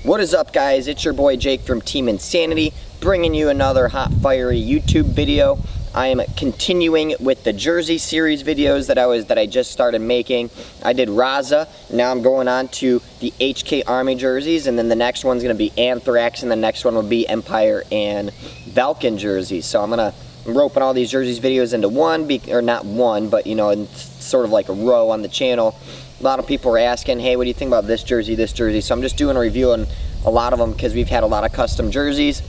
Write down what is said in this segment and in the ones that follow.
What is up, guys? It's your boy Jake from Team Insanity, bringing you another hot fiery YouTube video. I am continuing with the jersey series videos that I just started making. I did Raza, now I'm going on to the HK Army jerseys, and then the next one's going to be Anthrax, and the next one will be Empire and Vulcan jerseys. So I'm roping all these jerseys videos into one, or not one, but you know, it's sort of like a row on the channel. A lot of people are asking, hey, what do you think about this jersey, this jersey? So I'm just doing a review on a lot of them because we've had a lot of custom jerseys.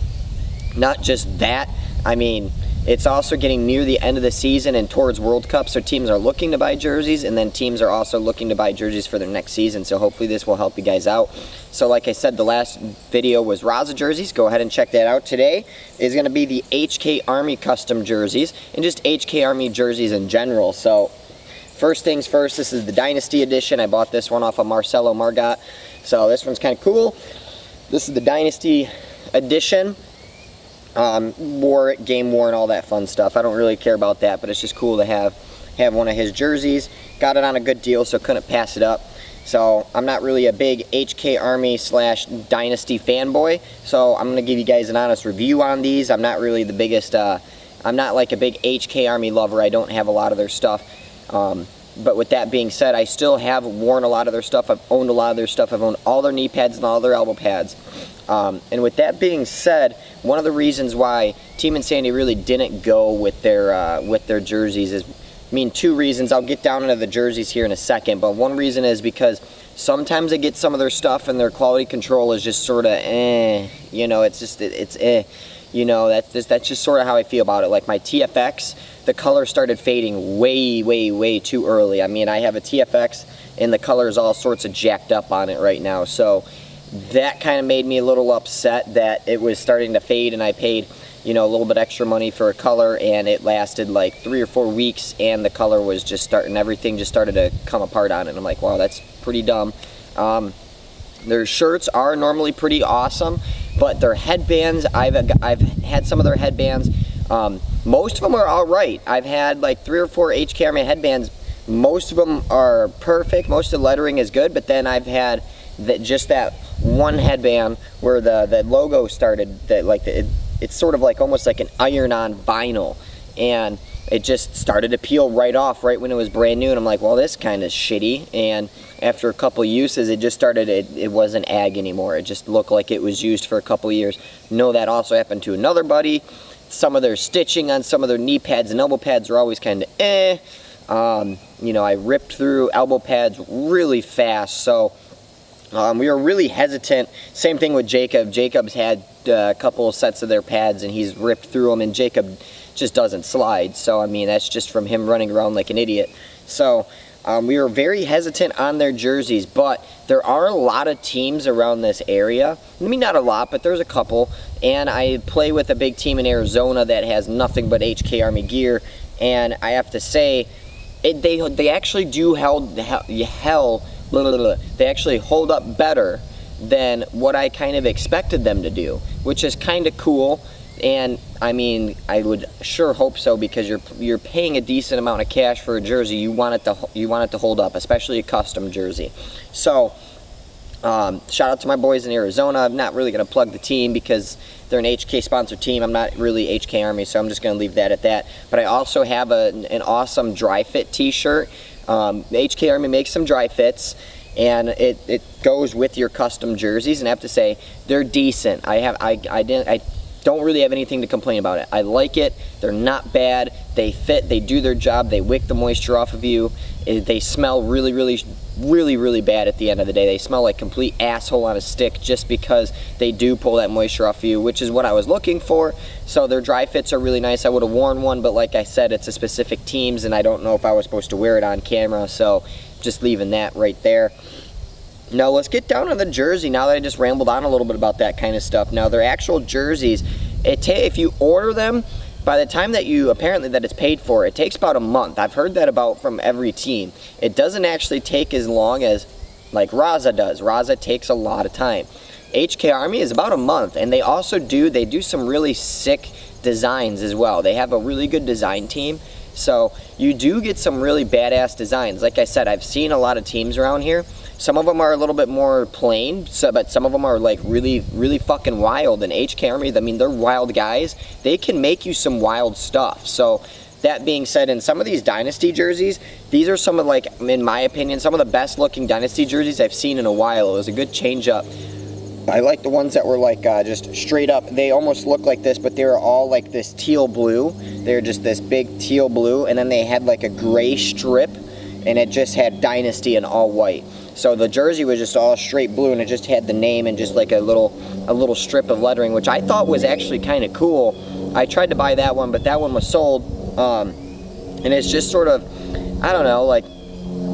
Not just that, I mean, it's also getting near the end of the season and towards World Cup, so teams are looking to buy jerseys, and then teams are also looking to buy jerseys for their next season, so hopefully this will help you guys out. So like I said, the last video was Raza jerseys. Go ahead and check that out. Today is going to be the HK Army custom jerseys, and just HK Army jerseys in general. So first things first, this is the Dynasty edition. I bought this one off of Marcelo Margot, so this one's kind of cool. This is the Dynasty edition. Wore it, game worn, all that fun stuff. I don't really care about that, but it's just cool to have one of his jerseys. Got it on a good deal, so couldn't pass it up. So I'm not really a big HK Army / Dynasty fanboy, so I'm gonna give you guys an honest review on these. I'm not really the biggest, I'm not like a big HK Army lover. I don't have a lot of their stuff. But with that being said, I still have worn a lot of their stuff. I've owned a lot of their stuff. I've owned all their knee pads and all their elbow pads. And with that being said, one of the reasons why Team Insanity really didn't go with their jerseys is, I mean, two reasons. I'll get down into the jerseys here in a second, but one reason is because sometimes they get some of their stuff and their quality control is just sort of you know, it's you know, that's just sort of how I feel about it. Like my TFX, the color started fading way too early. I mean, I have a TFX and the color is all sorts of jacked up on it right now, so that kind of made me a little upset that it was starting to fade, and I paid, you know, a little bit extra money for a color, and it lasted like 3 or 4 weeks, and the color was just starting, everything just started to come apart on it. I'm like, wow, that's pretty dumb. Their shirts are normally pretty awesome, but their headbands, I've had some of their headbands. Most of them are all right. I've had like 3 or 4 HK Army headbands. Most of them are perfect. Most of the lettering is good, but then I've had just that one headband where the logo started, it's sort of like almost like an iron-on vinyl, and it just started to peel right off right when it was brand new, and I'm like, well, this kind of shitty. And after a couple uses, it just started, it wasn't ag anymore. It just looked like it was used for a couple years. No, that also happened to another buddy. Some of their stitching on some of their knee pads and elbow pads are always kind of you know, I ripped through elbow pads really fast, so we were really hesitant. Same thing with Jacob. Jacob's had a couple of sets of their pads and he's ripped through them, and Jacob just doesn't slide. So I mean, that's just from him running around like an idiot. So we were very hesitant on their jerseys, but there are a lot of teams around this area. I mean, not a lot, but there's a couple. And I play with a big team in Arizona that has nothing but HK Army gear, and I have to say, they actually do they actually hold up better than what I kind of expected them to do, which is kind of cool. And I mean, I would sure hope so, because you're paying a decent amount of cash for a jersey. You want it to hold up, especially a custom jersey. So shout out to my boys in Arizona. I'm not really going to plug the team because they're an HK sponsored team. I'm not really HK Army, so I'm just going to leave that at that. But I also have an awesome dry fit t-shirt. HK Army makes some dry fits, and it goes with your custom jerseys, and I have to say they're decent. I don't really have anything to complain about it. I like it. They're not bad. They fit. They do their job. They wick the moisture off of you. They smell really bad at the end of the day. They smell like complete asshole on a stick just because they do pull that moisture off of you, which is what I was looking for. So their dry fits are really nice. I would have worn one, but like I said, it's a specific team's, and I don't know if I was supposed to wear it on camera, so just leaving that right there. Now let's get down to the jersey, now that I just rambled on a little bit about that kind of stuff. Now their actual jerseys, if you order them, by the time that it's paid for, it takes about a month. I've heard that from every team. It doesn't actually take as long as like Raza does. Raza takes a lot of time. HK Army is about a month, and they also do some really sick designs as well. They have a really good design team, so you do get some really badass designs. Like I said, I've seen a lot of teams around here Some of them are a little bit more plain, but some of them are like really, really fucking wild. And HK Army, I mean, they're wild guys. They can make you some wild stuff. So that being said, in some of these Dynasty jerseys, these are some of, like, in my opinion, some of the best looking Dynasty jerseys I've seen in a while. It was a good change up. I like the ones that were like just straight up. They almost look like this, but they were all like this teal blue. They're just this big teal blue, and then they had like a gray strip, and it just had Dynasty in all white. So the jersey was just all straight blue, and it just had the name and just like a little strip of lettering, which I thought was actually kind of cool. I tried to buy that one, but that one was sold. And it's just sort of, I don't know, like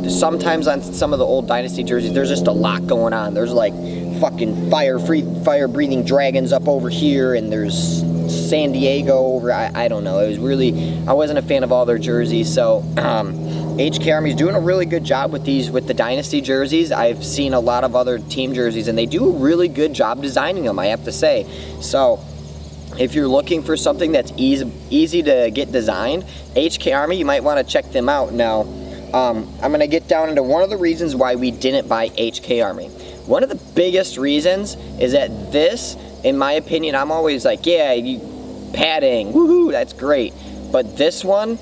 sometimes on some of the old Dynasty jerseys, there's just a lot going on. There's like fucking fire-breathing dragons up over here, and there's San Diego over, I don't know. It was really, I wasn't a fan of all their jerseys, so HK Army's doing a really good job with the Dynasty jerseys. I've seen a lot of other team jerseys, and they do a really good job designing them, I have to say. So if you're looking for something that's easy to get designed, HK Army, you might want to check them out. Now, I'm going to get down into one of the reasons why we didn't buy HK Army. One of the biggest reasons is that this, in my opinion, I'm always like, yeah, padding, woohoo, that's great. But this one,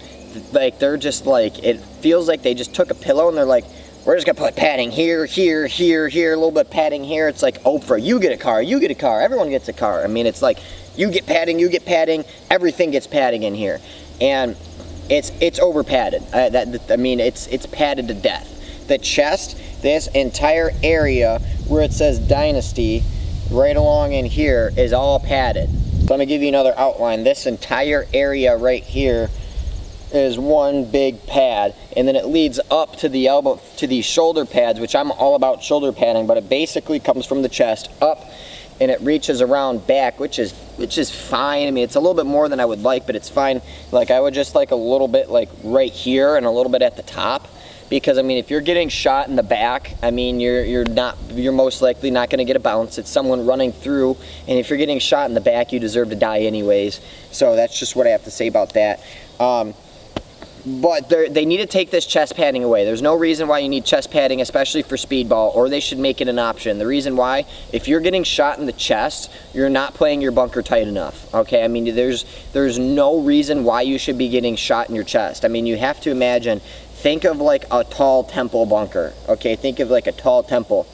like, they're just like, it feels like they just took a pillow and they're like, we're just going to put padding here, here, here, here, a little bit of padding here. It's like Oprah, you get a car, you get a car, everyone gets a car. I mean, it's like, you get padding, everything gets padding in here. And it's over padded. I mean, it's padded to death. The chest, this entire area where it says Dynasty, right along in here, is all padded. Let me give you another outline. This entire area right here is one big pad, and then it leads up to the elbow, to these shoulder pads, which I'm all about shoulder padding, but it basically comes from the chest up, and it reaches around back, which is fine. I mean, it's a little bit more than I would like, but it's fine. Like, I would just like a little bit like right here and a little bit at the top, because I mean, if you're getting shot in the back, I mean, you're most likely not going to get a bounce. It's someone running through, and if you're getting shot in the back, you deserve to die anyways. So that's just what I have to say about that. But they need to take this chest padding away. There's no reason why you need chest padding, especially for speedball, or they should make it an option. The reason why, if you're getting shot in the chest, you're not playing your bunker tight enough, okay? I mean, there's no reason why you should be getting shot in your chest. I mean, you have to imagine, think of like a tall temple bunker, okay? Think of like a tall temple.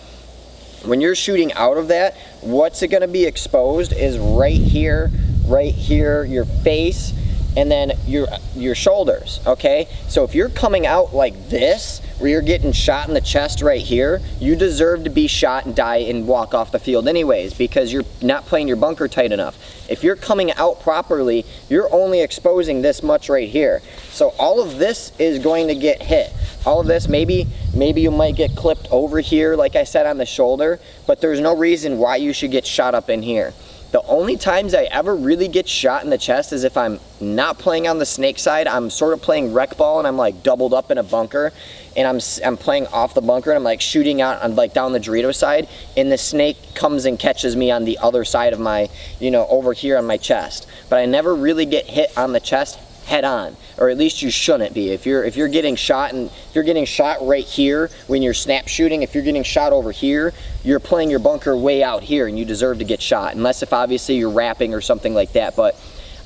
When you're shooting out of that, what's it gonna be exposed is right here, your face, and then your shoulders, okay? So if you're coming out like this, where you're getting shot in the chest right here, you deserve to be shot and die and walk off the field anyways, because you're not playing your bunker tight enough. If you're coming out properly, you're only exposing this much right here. So all of this is going to get hit. All of this, maybe you might get clipped over here, like I said, on the shoulder, but there's no reason why you should get shot up in here. The only times I ever really get shot in the chest is if I'm not playing on the snake side. I'm sort of playing rec ball, and I'm like doubled up in a bunker, and I'm playing off the bunker, and I'm like shooting out on like down the Dorito side, and the snake comes and catches me on the other side of my, you know, over here on my chest. But I never really get hit on the chest head on, or at least you shouldn't be. If you're getting shot, and if you're getting shot right here when you're snap shooting, if you're getting shot over here, you're playing your bunker way out here, and you deserve to get shot, unless if obviously you're rapping or something like that. But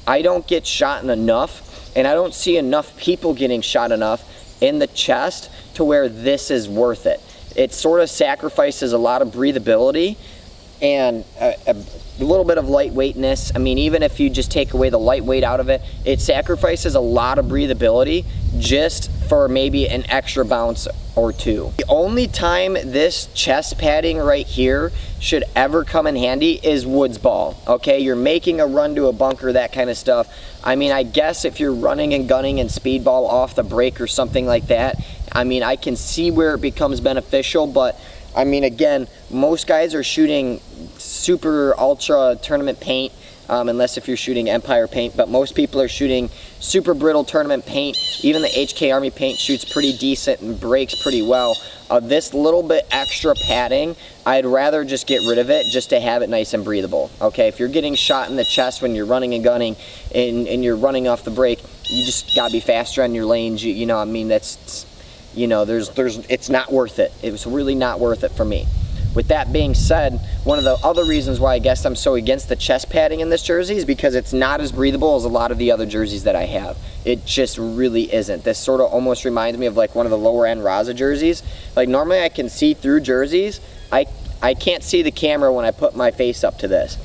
I don't get shot enough, and I don't see enough people getting shot enough in the chest to where this is worth it. It sort of sacrifices a lot of breathability and a little bit of lightweightness. I mean, even if you just take away the lightweight out of it, it sacrifices a lot of breathability just for maybe an extra bounce or two. The only time this chest padding right here should ever come in handy is woods ball, okay? You're making a run to a bunker, that kind of stuff. I mean, I guess if you're running and gunning and speedball off the break or something like that, I mean, I can see where it becomes beneficial, but I mean, again, most guys are shooting super ultra tournament paint, unless if you're shooting Empire paint, but most people are shooting super brittle tournament paint. Even the HK Army paint shoots pretty decent and breaks pretty well. This little bit extra padding, I'd rather just get rid of it just to have it nice and breathable, okay? If you're getting shot in the chest when you're running and gunning and you're running off the break, you just gotta be faster on your lanes. You know, I mean, you know, it's not worth it. It was really not worth it for me. With that being said, one of the other reasons why I guess I'm so against the chest padding in this jersey is because it's not as breathable as a lot of the other jerseys that I have. It just really isn't. This sort of almost reminds me of like one of the lower end Raza jerseys. Like normally I can see through jerseys. I can't see the camera when I put my face up to this.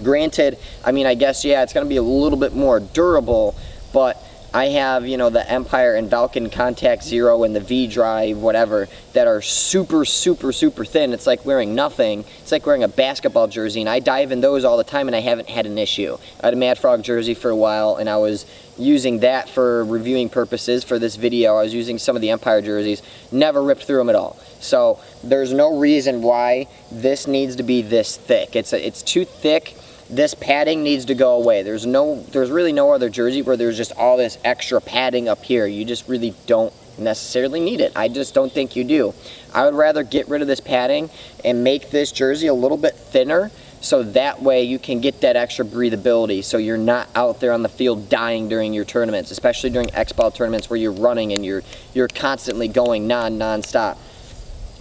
Granted, I mean, I guess, yeah, it's going to be a little bit more durable, but I have, you know, the Empire and Valken Contact Zero and the V-Drive, whatever, that are super, super, super thin. It's like wearing nothing. It's like wearing a basketball jersey, and I dive in those all the time, and I haven't had an issue. I had a Mad Frog jersey for a while, and I was using that for reviewing purposes for this video. I was using some of the Empire jerseys. Never ripped through them at all. So there's no reason why this needs to be this thick. It's too thick. This padding needs to go away. There's really no other jersey where there's just all this extra padding up here. You just really don't necessarily need it. I just don't think you do. I would rather get rid of this padding and make this jersey a little bit thinner, so that way you can get that extra breathability, so you're not out there on the field dying during your tournaments, especially during X-Ball tournaments where you're running and you're constantly going non-stop.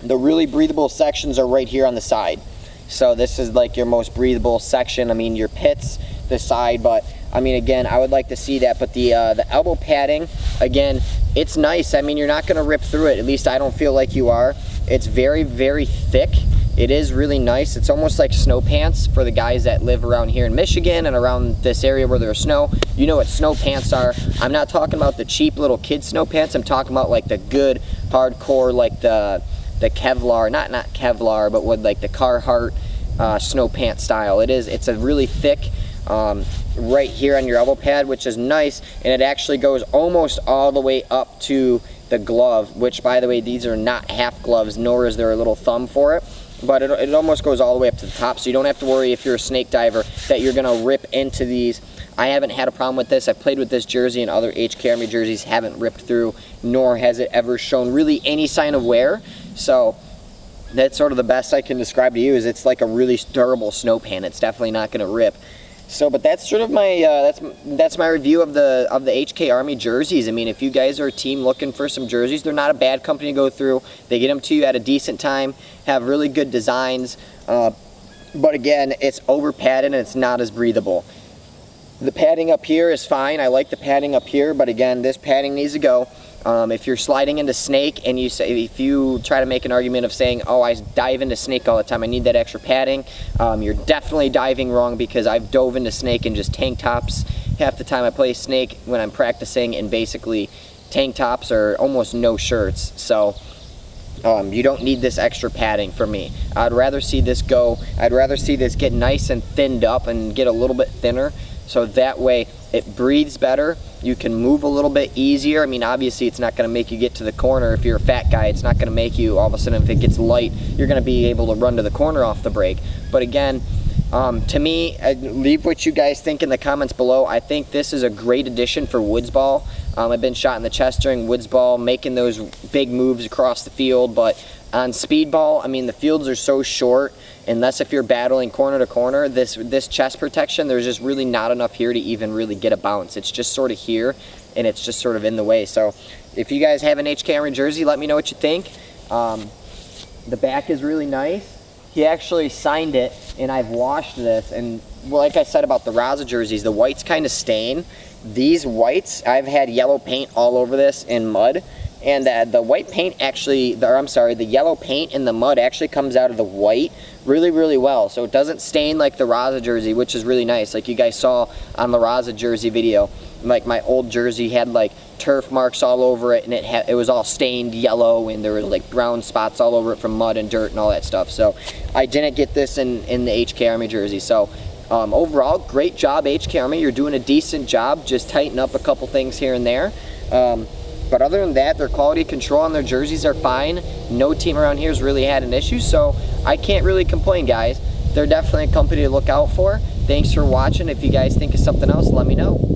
The really breathable sections are right here on the side. So this is like your most breathable section. I mean, your pits, the side, but I mean, again, I would like to see that. But the elbow padding, again, it's nice. I mean, you're not going to rip through it. At least I don't feel like you are. It's very, very thick. It is really nice. It's almost like snow pants for the guys that live around here in Michigan and around this area where there's snow. You know what snow pants are. I'm not talking about the cheap little kid snow pants. I'm talking about like the good, hardcore, like the Kevlar, not Kevlar, but with like the Carhartt snow pant style. It's a really thick right here on your elbow pad, which is nice, and it actually goes almost all the way up to the glove, which, by the way, these are not half gloves, nor is there a little thumb for it, but it almost goes all the way up to the top, so you don't have to worry if you're a snake diver that you're gonna rip into these. I haven't had a problem with this. I've played with this jersey, and other HK Army jerseys haven't ripped through, nor has it ever shown really any sign of wear. So that's sort of the best I can describe to you, is it's like a really durable snow pant. It's definitely not going to rip. So, but that's sort of my that's my review of the HK Army jerseys. I mean, if you guys are a team looking for some jerseys, they're not a bad company to go through. They get them to you at a decent time, have really good designs, but again, it's over padded and it's not as breathable. The padding up here is fine. I like the padding up here, but again, this padding needs to go. If you're sliding into snake and if you try to make an argument of saying, oh, I dive into snake all the time, I need that extra padding, you're definitely diving wrong, because I've dove into snake in just tank tops. Half the time I play snake when I'm practicing in basically tank tops or almost no shirts. So you don't need this extra padding for me. I'd rather see this go. I'd rather see this get nice and thinned up and get a little bit thinner, so that way it breathes better. You can move a little bit easier. I mean, obviously it's not going to make you get to the corner. If you're a fat guy, it's not going to make you, all of a sudden, if it gets light, you're going to be able to run to the corner off the break. But again, to me, leave what you guys think in the comments below. I think this is a great addition for woods ball. I've been shot in the chest during woods ball, making those big moves across the field, but on speedball, I mean, the fields are so short, unless if you're battling corner to corner, this chest protection, there's just really not enough here to even really get a bounce. It's just sort of here, and it's just sort of in the way. So if you guys have an HK Army jersey, let me know what you think. The back is really nice. He actually signed it, and I've washed this, and well, like I said about the Raza jerseys, the whites kind of stain. These whites, I've had yellow paint all over this in mud, and the white paint actually, the yellow paint in the mud actually comes out of the white really, really well. So it doesn't stain like the Raza jersey, which is really nice. Like you guys saw on the Raza jersey video, like my old jersey had like turf marks all over it, and it was all stained yellow, and there were like brown spots all over it from mud and dirt and all that stuff. So I didn't get this in the HK Army jersey. So overall, great job, HK Army. You're doing a decent job. Just tighten up a couple things here and there. But other than that, their quality control on their jerseys are fine. No team around here has really had an issue, so I can't really complain, guys. They're definitely a company to look out for. Thanks for watching. If you guys think of something else, let me know.